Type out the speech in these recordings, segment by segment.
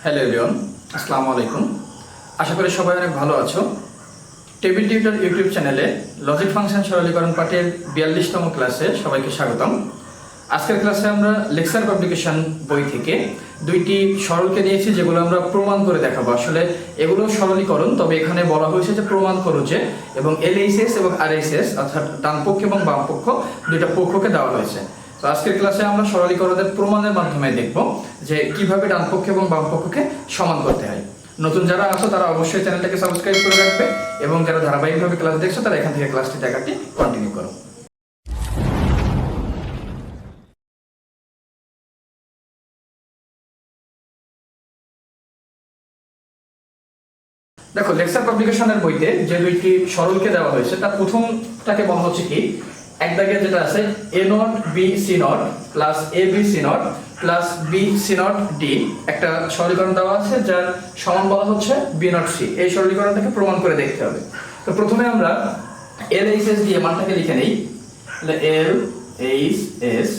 Hello everyone, আসসালামু আলাইকুম। আশা করি সবাই অনেক ভালো আছো। টেবিল টিউটর ইউটিউব চ্যানেলে লজিক ফাংশন সরলীকরণ পাঠের 42তম ক্লাসে সবাইকে স্বাগতম। আজকের ক্লাসে আমরা লেকচার পাবলিকেশন বই থেকে দুইটি সরলকে নিয়েছি, যেগুলো আমরা প্রমাণ করে দেখাবো। আসলে এগুলো সরলীকরণ, তবে এখানে বলা হয়েছে যে প্রমাণ করো যে, এবং LHS এবং RHS অর্থাৎ ডান পক্ষ এবং বাম পক্ষ দুইটা পক্ষকে দেওয়া হয়েছে। তো আজকের ক্লাসে আমরা সরলীকরণের প্রমাণের মাধ্যমে দেখব যে কিভাবে ডান পক্ষ এবং বাম পক্ষকে সমান করতে হয়। নতুন যারা আছো তারা অবশ্যই চ্যানেলটাকে সাবস্ক্রাইব করে রাখবে, এবং যারা ধারাবাহিকভাবে ক্লাস দেখছো তারা এখান থেকে ক্লাসটি দেখাটি কন্টিনিউ করো। দেখো, লেকচার পাবলিকেশনের বইতে যে দুইটি সরলকে দেওয়া হয়েছে তার প্রথমটাকে বলা হচ্ছে কি, এক দাগে যেটা আছে a0 bc0 plus abc0 plus bc0 d, একটা সরলীকরণ দেওয়া আছে যার সমান বলা হচ্ছে b0c। এই সরলীকরণটাকে প্রমাণ করে দেখতে হবে। তো প্রথমে আমরা LHS দিয়ে মানটাকে লিখে নেই। LHS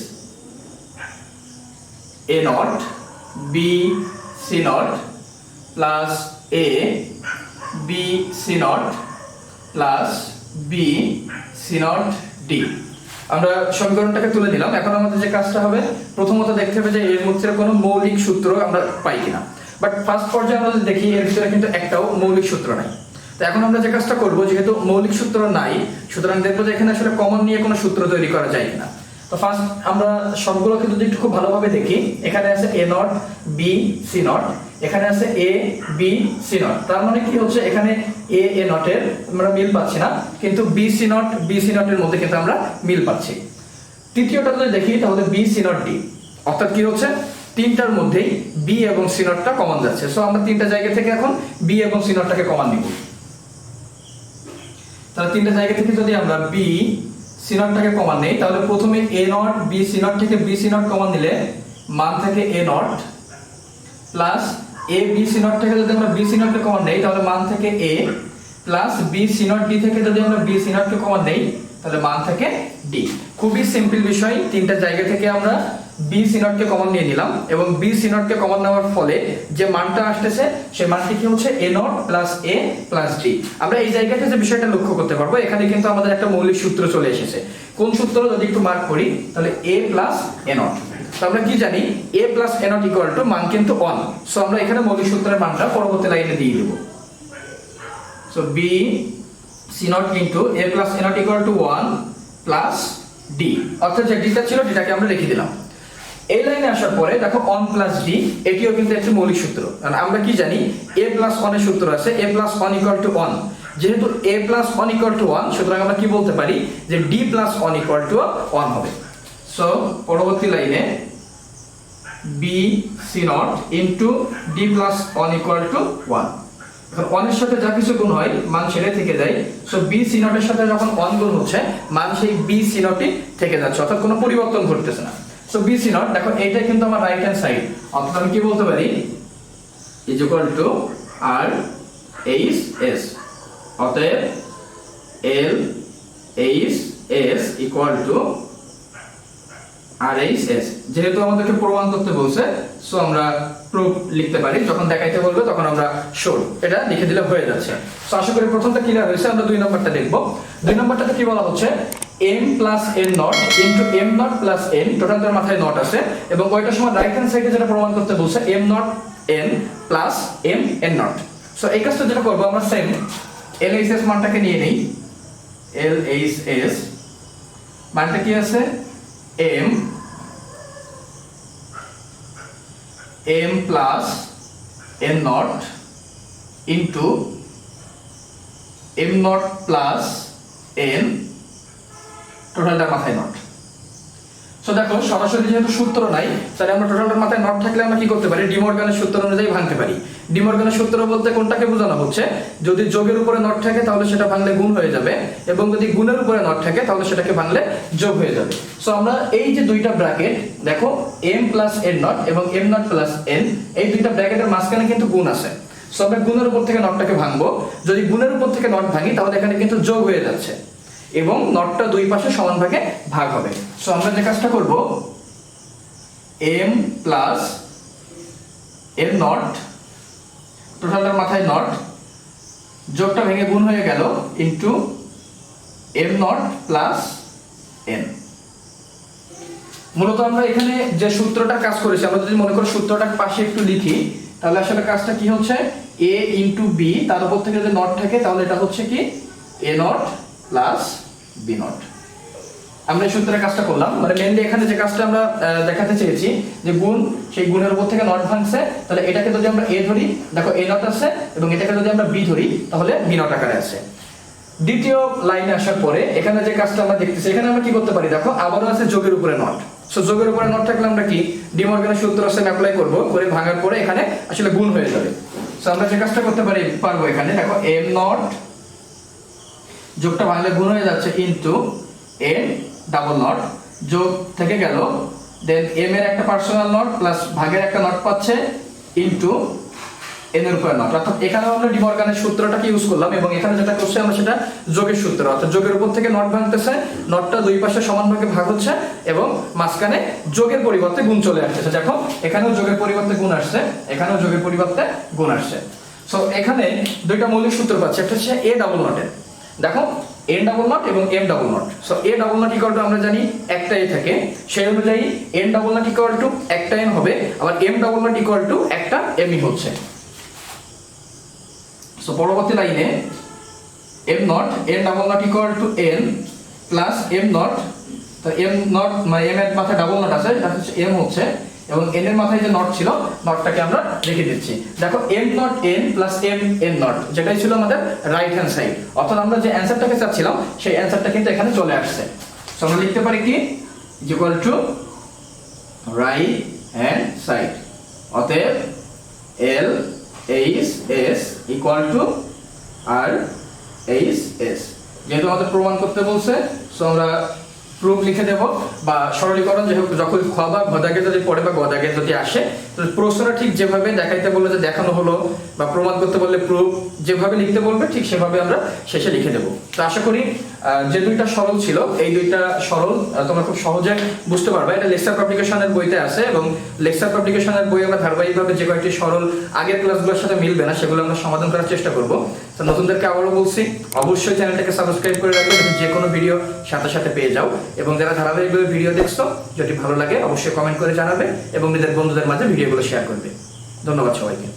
a0 bc0 plus a bc0 plus bc0 d। আমরা সমীকরণটাকে তুলে দিলাম। এখন আমাদের যে কাজটা হবে, প্রথমত দেখতে হবে যে এর মধ্যে কোনো মৌলিক সূত্র আমরা পাই কিনা। বাট ফার্স্ট পর্যায়ে আমরা যদি দেখি, এর ভিতরে কিন্তু একটাও মৌলিক সূত্র নাই। তো এখন আমরা যে কাজটা করব, যেহেতু মৌলিক সূত্র নাই, সুতরাং দেখবো যে এখানে আসলে কমন নিয়ে কোনো সূত্র তৈরি করা যায় কিনা। তো ফার্স্ট আমরা সবগুলোকে যদি একটু খুব ভালোভাবে দেখি, এখানে আছে a0 bc0, এখানে আছে a bc0। তার মানে কি হচ্ছে, এখানে a0 এর আমরা মিল পাচ্ছি না, কিন্তু bc0 এর মধ্যে কিন্তু আমরা মিল পাচ্ছি। তৃতীয়টা যদি দেখি তাহলে bc0 d, অর্থাৎ কি হচ্ছে, তিনটার মধ্যেই b এবং c0 টা কমন যাচ্ছে। সো আমরা তিনটা জায়গা থেকে এখন b এবং c0 টাকে কমন নিব। তাহলে তিনটা জায়গা থেকে যদি আমরা bc0 টাকে কমন নেই, তাহলে প্রথমে a0 bc0 থেকে bc0 কমন নিলে মান থাকে a0, প্লাস a bc0 থেকে যদি আমরা bc0 কে কমন নেই তাহলে মান থাকে a, প্লাস bc0 d থেকে যদি আমরা bc0 কে কমন নেই তাহলে মান থাকে d। খুবই সিম্পল বিষয়। তিনটা জায়গা থেকে আমরা bc0 কে কমন নিয়ে নিলাম, এবং bc0 কে কমন নেওয়ার ফলে যে মানটা আসতেছে সেই মানটি কি হচ্ছে a0 plus a plus d। আমরা এই জায়গাতে যে বিষয়টা লক্ষ্য করতে পারবো, এখানে কিন্তু আমাদের একটা মৌলিক সূত্র চলে এসেছে। কোন সূত্র যদি একটু মার্ক করি, তাহলে a প্লাস a0। তো আমরা কি জানি, a plus a0 equal two মান কিন্তু 1। সো আমরা এখানে মৌলিক সূত্রের মানটা পরবর্তী লাইনে দিয়ে দেব। So bc0 into a plus a0 equal to 1 plus d, অর্থাৎ যে dটা ছিল dটাকে আমরা লিখে দিলাম। এই লাইনে আসার পরে দেখো 1 প্লাস d, এটিও কিন্তু একটা মৌলিক সূত্র। কারণ আমরা কি জানি, a প্লাস 1 এর সূত্র আছে a প্লাস 1 ইকুয়াল টু 1। যেহেতু a প্লাস 1 ইকুয়াল টু 1, সুতরাং আমরা কি বলতে পারি যে d প্লাস 1 ইকুয়াল টু 1 হবে। সো পরবর্তী লাইনে bc0 into d plus 1 equal to 1। এখন 1 এর সাথে যা কিছু গুণ হয় মান ছেড়ে থেকে যায়। সো bc0 এর সাথে যখন 1 গুণ হচ্ছে, মান সেই bc0 ই থেকে যাচ্ছে, অর্থাৎ কোনো পরিবর্তন ঘটতেছে না। সো bc0, দেখো এইটা কিন্তু আমার রাইট হ্যান্ড সাইড, অর্থাৎ আমি কি বলতে পারি ইজ ইকুয়াল টু RHS। অতএব LHS ইকুয়াল টু RHS। যেহেতু আমাদেরকে প্রমাণ করতে বলছে, সো আমরা প্রুফ লিখতে পারি, যখন দেখাইতে বলবে তখন আমরা শো এটা লিখে দিলে হয়ে যাচ্ছে। সো আশা করি প্রথমটা ক্লিয়ার হয়েছে। আমরা 2 নম্বরটা দেখব। 2 নম্বরটাতে কি বলা হচ্ছে, m plus n not into m not plus n, টোটালটার মাথায় নট আছে, এবং ওইটার সময় রাইট হ্যান্ড সাইডে যেটা প্রমাণ করতে বলছে m not n plus m n not. So এই কাজটা যেটা করব, আমরা সেম LHS মানটাকে নিয়ে নেই। LHS মানটা কি আছে, m plus n not into m not plus n, টোটালটার মাথায় নট। সো দেখো, সরাসরি যেহেতু সূত্র নাই, তাহলে আমরা টোটালটার মাথায় নট থাকলে আমরা কি করতে পারি, ডিমর্গানের সূত্র অনুযায়ী ভাঙতে পারি। ডিমর্গানের সূত্র বলতে কোনটাকে বোঝানো হচ্ছে, যদি যোগের উপরে নট থাকে তাহলে সেটা ভাঙলে গুণ হয়ে যাবে, এবং যদি গুণের উপরে নট থাকে তাহলে সেটাকে ভাঙলে যোগ হয়ে যাবে। সো আমরা এই যে দুইটা ব্র্যাকেট দেখো, m প্লাস n নট এবং m নট প্লাস n, এই দুইটা ব্র্যাকেটের মাঝখানে কিন্তু গুণ আছে। সো আমরা গুণের উপর থেকে নটটাকে ভাঙবো। যদি গুণের উপর থেকে নট ভাঙি তাহলে এখানে কিন্তু যোগ হয়ে যাচ্ছে, এবং নটটা দুই পাশে সমান ভাগে ভাগ হবে। সো আমরা যে কাজটা করব, m প্লাস n নট টোটালটার মাথায় নট, যোগটা ভেঙে গুণ হয়ে গেল into m not plus n। মূলত আমরা এখানে যে সূত্রটা কাজ করেছি, আমরা যদি মনে করি সূত্রটা পাশে একটু লিখি, তাহলে আসলে কাজটা কি হচ্ছে, a ইনটু b, তার উপর থেকে যদি নট থাকে তাহলে এটা হচ্ছে কি a not plus b not. আমরা এই সূত্রের কাজটা করলাম, মানে মেইনলি এখানে যে কাজটা আমরা দেখাতে চেয়েছি যে গুণ, সেই গুণের উপর থেকে নট ভাঙছে, তাহলে এটাকে যদি আমরা a ধরি, দেখো a নট আছে, এবং এটাকে যদি আমরা b ধরি তাহলে b নট আকারে আছে। দ্বিতীয় লাইনে আসার পরে এখানে যে কাজটা আমরা দেখতেছি, এখানে আমরা কি করতে পারি, দেখো আবারও আছে যোগের উপরে নট। সো যোগের উপরে নট থাকলে আমরা কি ডি মর্গানের সূত্র আছে অ্যাপ্লাই করব, করে ভাঙার পরে এখানে আসলে গুণ হয়ে যাবে। সো আমরা যে কাজটা করতে পারবো এখানে দেখো m নট, যোগটা ভাঙলে গুণ হয়ে যাচ্ছে ইনটু n ডাবল নট, যোগ থেকে গেল, দেন m এর একটা পার্সোনাল নট প্লাস ভাগের একটা নট পাচ্ছে ইনটু n এর উপরে নট। অর্থাৎ এখানে আমরা ডি মর্গানের সূত্রটাকে ইউজ করলাম, এবং এখানে যেটা করছি আমরা সেটা যোগের সূত্র, অর্থাৎ যোগের উপর থেকে নট ভাঙতেছে, নটটা দুই পাশে সমানভাবে ভাগ হচ্ছে এবং মাঝখানে যোগের পরিবর্তে গুণ চলে আসছে। দেখো এখানেও যোগের পরিবর্তে গুণ আসছে, এখানেও যোগের পরিবর্তে গুণ আসছে। সো এখানে দুইটা মৌলিক সূত্র পাচ্ছি, একটা হচ্ছে a ডাবল নটের, দেখো n ডাবল নট এবং m double not. So a double not equal to আমরা জানি একটা a থাকে, সেই অনুযায়ী n double not equal to একটা n হবে, আবার m double not equal to একটা m ই হচ্ছে। সো পরবর্তী লাইনে m not n double not equal to n plus m not, তো m নট মানে m এর মাথায় ডাবল নট আছে, এটা হচ্ছে m হচ্ছে, এবং n এর মাথায় যে নট ছিল নটটাকে আমরা রেখে দিচ্ছি। দেখো m not n plus m n not, যেটাই ছিল আমাদের রাইট হ্যান্ড সাইড, অর্থাৎ আমরা যে অ্যানসারটাকে চাচ্ছিলাম সেই অ্যানসারটা কিন্তু এখানে চলে আসছে। সো আমরা লিখতে পারি কি equal to right hand side, অতএব l H S equal to R H S. যেহেতু আমাদের প্রমাণ করতে বলছে, সো আমরা প্রুফ লিখে দেব, বা সরলীকরণ যখন খ বা ঘ দাগে যদি পড়ে বা গ দাগে যদি আসে, তো প্রশ্নটা ঠিক যেভাবে দেখাইতে বললে যে দেখানো হলো, বা প্রমাণ করতে বললে প্রুফ, যেভাবে লিখতে বলবে ঠিক সেভাবে আমরা শেষে লিখে দেব। তো আশা করি যে দুইটা সরল ছিল, এই দুইটা সরল তোমরা খুব সহজে বুঝতে পারবে। এটা লেকচার পাবলিকেশনের বইতে আছে, এবং লেকচার পাবলিকেশনের বই আমরা ধারাবাহিকভাবে যে কয়েকটি সরল আগের ক্লাসগুলোর সাথে মিলবে না সেগুলো আমরা সমাধান করার চেষ্টা করব। তো নতুনদেরকে আবারও বলছি, অবশ্যই চ্যানেলটাকে সাবস্ক্রাইব করে রাখবে, যে কোনো ভিডিও সাথে সাথে পেয়ে যাও। এবং যারা ধারাবাহিকভাবে ভিডিও দেখছো, যদি ভালো লাগে অবশ্যই কমেন্ট করে জানাবে, এবং নিজের বন্ধুদের মাঝে ভিডিওগুলো শেয়ার করবে। ধন্যবাদ সবাইকে।